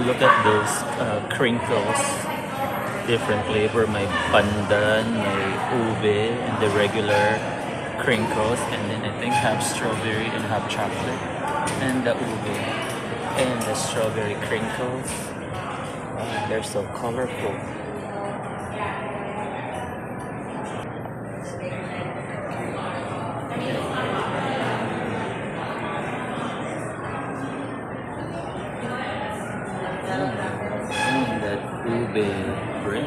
Look at those crinkles. Different flavor. May pandan, may ube, and the regular crinkles. And then I think have strawberry and have chocolate. And the ube. And the strawberry crinkles. They're so colorful. That ube bread.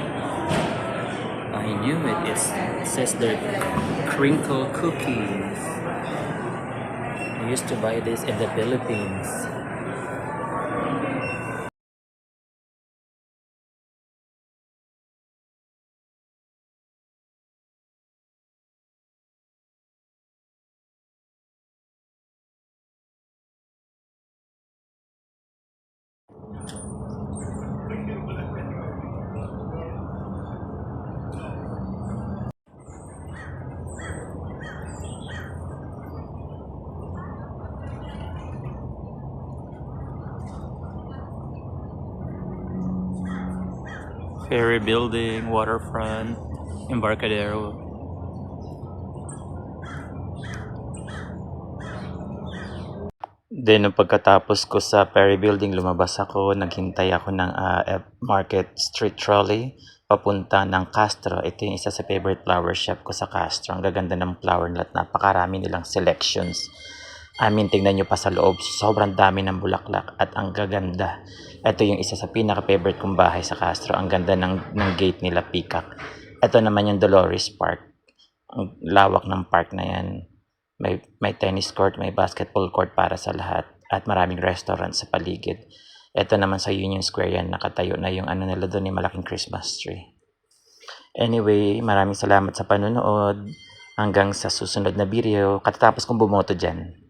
I knew it. It says they're crinkle cookies. I used to buy this in the Philippines. Ferry building, waterfront, Embarcadero. Then, nung pagkatapos ko sa Ferry building, lumabas ako, naghintay ako ng Market Street Trolley, papunta ng Castro. Ito yung isa sa favorite flower shop ko sa Castro. Ang gaganda ng flower nila at napakarami nilang selections. Tingnan nyo pa sa loob, sobrang dami ng bulaklak at ang gaganda. Ito yung isa sa pinaka-favorite kong bahay sa Castro. Ang ganda ng gate nila, peacock. Ito naman yung Dolores Park. Ang lawak ng park na yan. May tennis court, may basketball court para sa lahat. At maraming restaurant sa paligid. Ito naman sa Union Square yan, nakatayo na yung nila doon, yung malaking Christmas tree. Anyway, maraming salamat sa panonood. Hanggang sa susunod na video. Katatapos kong bumoto dyan.